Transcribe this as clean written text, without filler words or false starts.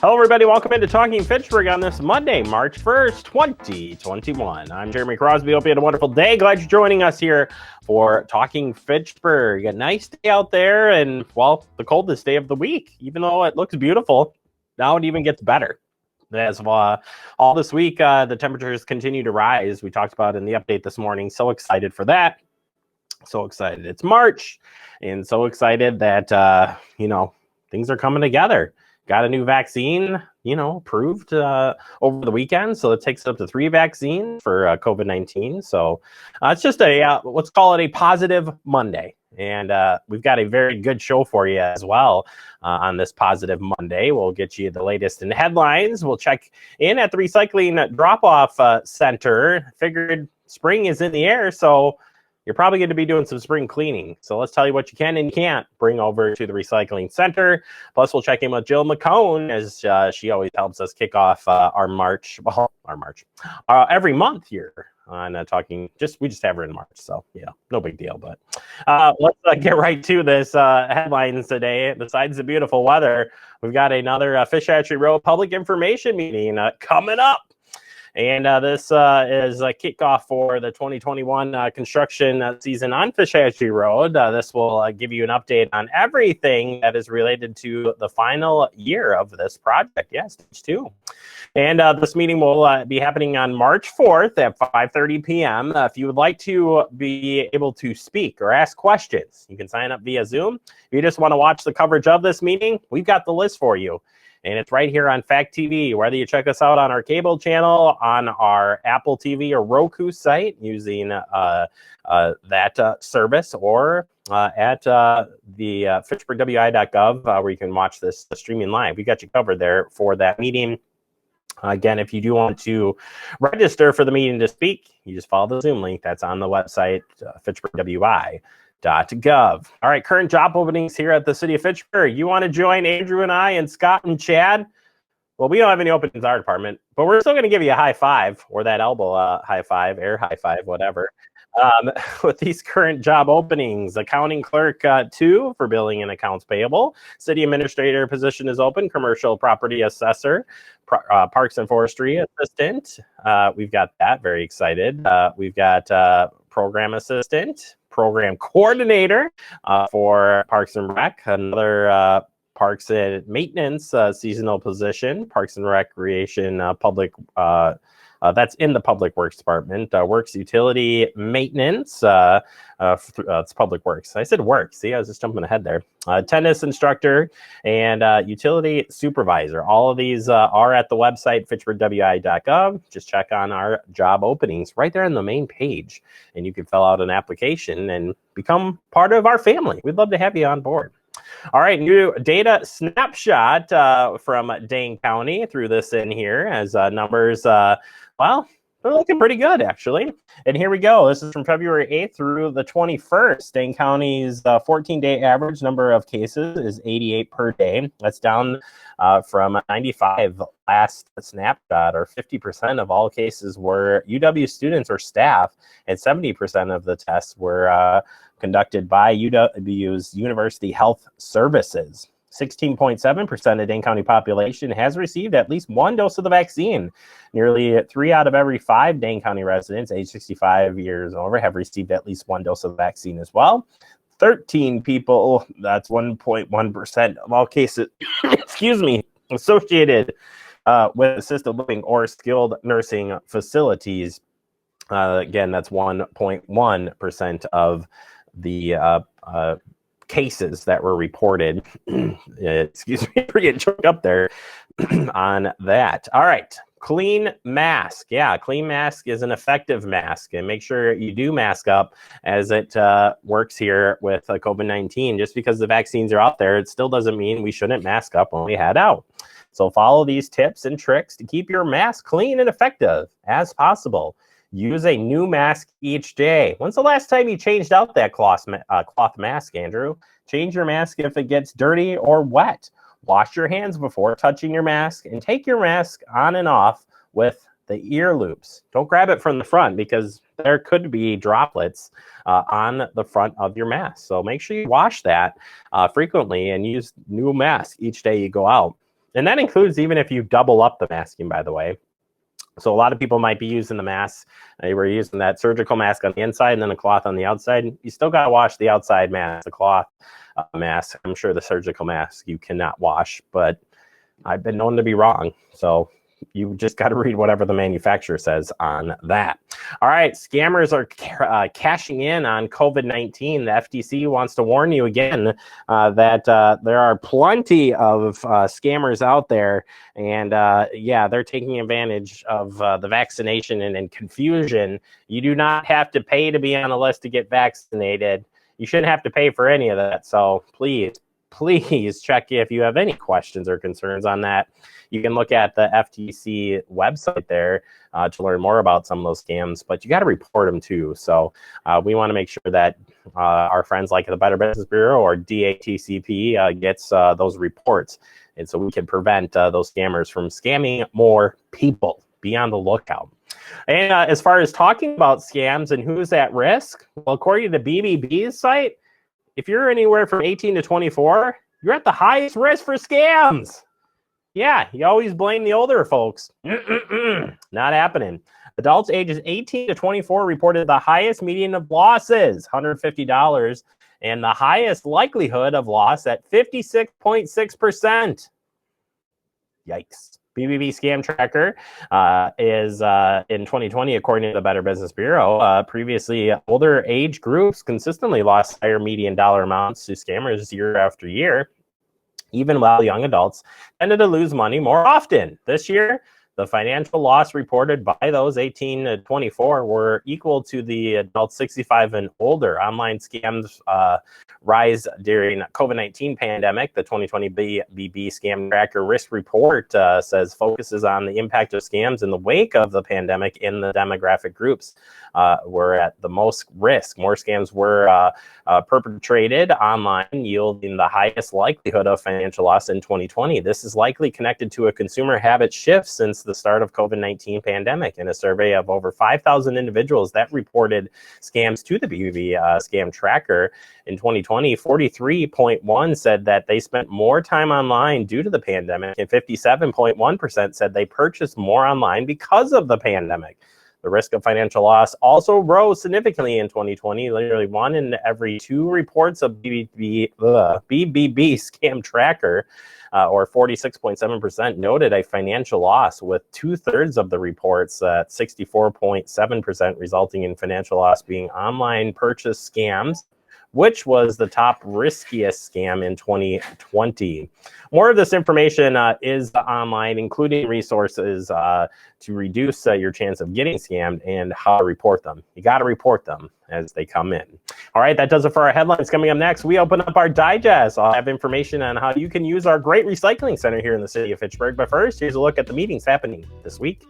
Hello, everybody. Welcome into Talking Fitchburg on this Monday, March 1st, 2021. I'm Jeremy Crosby. Hope you had a wonderful day. Glad you're joining us here for Talking Fitchburg. A nice day out there and, well, the coldest day of the week. Even though it looks beautiful, now it even gets better. As all this week, the temperatures continue to rise. We talked about in the update this morning. So excited for that. So excited. It's March, and so excited that, things are coming together. Got a new vaccine, approved over the weekend. So it takes up to 3 vaccines for COVID-19. So it's just let's call it a positive Monday. And we've got a very good show for you as well on this positive Monday. We'll get you the latest in headlines. We'll check in at the recycling drop-off center. Figured spring is in the air, so you're probably going to be doing some spring cleaning. So let's tell you what you can and can't bring over to the recycling center. Plus, we'll check in with Jill McCone, as she always helps us kick off our March every month here on talking. We just have her in March, so yeah, no big deal. But let's get right to this headlines today. Besides the beautiful weather, we've got another Fish Hatchery Road public information meeting coming up. And this is a kickoff for the 2021 construction season on Fish Hatchery Road. This will give you an update on everything that is related to the final year of this project. Yes, stage 2. And this meeting will be happening on March 4th at 5:30 p.m. If you would like to be able to speak or ask questions, you can sign up via Zoom. If you just want to watch the coverage of this meeting, we've got the list for you. And it's right here on Fact TV, whether you check us out on our cable channel, on our Apple TV or Roku site using that service, or at the fitchburgwi.gov, where you can watch this streaming live. We got you covered there for that meeting. Again, if you do want to register for the meeting to speak, you just follow the Zoom link that's on the website, fitchburgwi.gov. All right, current job openings here at the city of Fitchburg. You want to join Andrew and I and Scott and Chad? Well, we don't have any openings in our department, but we're still going to give you a high five, or that elbow high five, air high five, whatever. With these current job openings, accounting clerk 2 for billing and accounts payable. City administrator position is open. Commercial property assessor, parks and forestry assistant. We've got that. Very excited. We've got program assistant, program coordinator for Parks and Rec, another Parks and Maintenance seasonal position, Parks and Recreation public, that's in the Public Works Department, Works Utility Maintenance, it's Public Works. I said Works, see, I was just jumping ahead there. Tennis instructor and utility supervisor. All of these are at the website, fitchburgwi.gov. Just check on our job openings right there on the main page, and you can fill out an application and become part of our family. We'd love to have you on board. All right, new data snapshot from Dane County. Threw this in here as numbers, they're looking pretty good, actually. And here we go. This is from February 8th through the 21st. Dane County's 14-day average number of cases is 88 per day. That's down from 95 last snapshot, or 50% of all cases were UW students or staff, and 70% of the tests were conducted by UW's University Health Services. 16.7% of Dane County population has received at least 1 dose of the vaccine. Nearly 3 out of every 5 Dane County residents age 65 years and over have received at least 1 dose of the vaccine as well. 13 people, that's 1.1% of all cases, associated with assisted living or skilled nursing facilities. Again, that's 1.1% of the cases that were reported. Excuse me for getting choked up there on that. All right. Clean mask. Yeah, clean mask is an effective mask, and make sure you do mask up as it works here with COVID-19. Just because the vaccines are out there, it still doesn't mean we shouldn't mask up when we head out. So follow these tips and tricks to keep your mask clean and effective as possible. Use a new mask each day. When's the last time you changed out that cloth mask, Andrew? Change your mask if it gets dirty or wet. Wash your hands before touching your mask, and take your mask on and off with the ear loops. Don't grab it from the front, because there could be droplets on the front of your mask. So make sure you wash that frequently and use new mask each day you go out. And that includes even if you double up the masking, by the way. So a lot of people might be using the mask. They were using that surgical mask on the inside and then a cloth on the outside. You still got to wash the outside mask, the cloth mask. I'm sure the surgical mask you cannot wash, but I've been known to be wrong. So you just got to read whatever the manufacturer says on that. All right, scammers are cashing in on COVID-19. The FTC wants to warn you again that there are plenty of scammers out there. And yeah, they're taking advantage of the vaccination and confusion. You do not have to pay to be on the list to get vaccinated. You shouldn't have to pay for any of that. So please check if you have any questions or concerns on that. You can look at the FTC website there to learn more about some of those scams, but you got to report them too. So we want to make sure that our friends like the Better Business Bureau or DATCP gets those reports. And so we can prevent those scammers from scamming more people. Be on the lookout. And as far as talking about scams and who's at risk, well, according to the BBB's site, if you're anywhere from 18 to 24, you're at the highest risk for scams. Yeah, you always blame the older folks. Not happening. Adults ages 18 to 24 reported the highest median of losses, $150, and the highest likelihood of loss at 56.6%. Yikes. BBB Scam Tracker is in 2020, according to the Better Business Bureau. Previously, older age groups consistently lost higher median dollar amounts to scammers year after year, even while young adults tended to lose money more often. This year, the financial loss reported by those 18 to 24 were equal to the adults 65 and older. Online scams rise during COVID-19 pandemic. The 2020 BBB Scam Tracker Risk Report says focuses on the impact of scams in the wake of the pandemic in the demographic groups were at the most risk. More scams were perpetrated online, yielding the highest likelihood of financial loss in 2020. This is likely connected to a consumer habit shift since the start of COVID-19 pandemic. In a survey of over 5,000 individuals that reported scams to the BBB Scam Tracker in 2020, 43.1% said that they spent more time online due to the pandemic, and 57.1% said they purchased more online because of the pandemic. The risk of financial loss also rose significantly in 2020. Literally 1 in every 2 reports of BBB Scam Tracker, or 46.7%, noted a financial loss, with 2/3 of the reports at 64.7% resulting in financial loss being online purchase scams, which was the top riskiest scam in 2020. More of this information is online, including resources to reduce your chance of getting scammed and how to report them. You got to report them as they come in. All right, that does it for our headlines. Coming up next, we open up our digest. I'll have information on how you can use our great recycling center here in the city of Fitchburg. But first, here's a look at the meetings happening this week.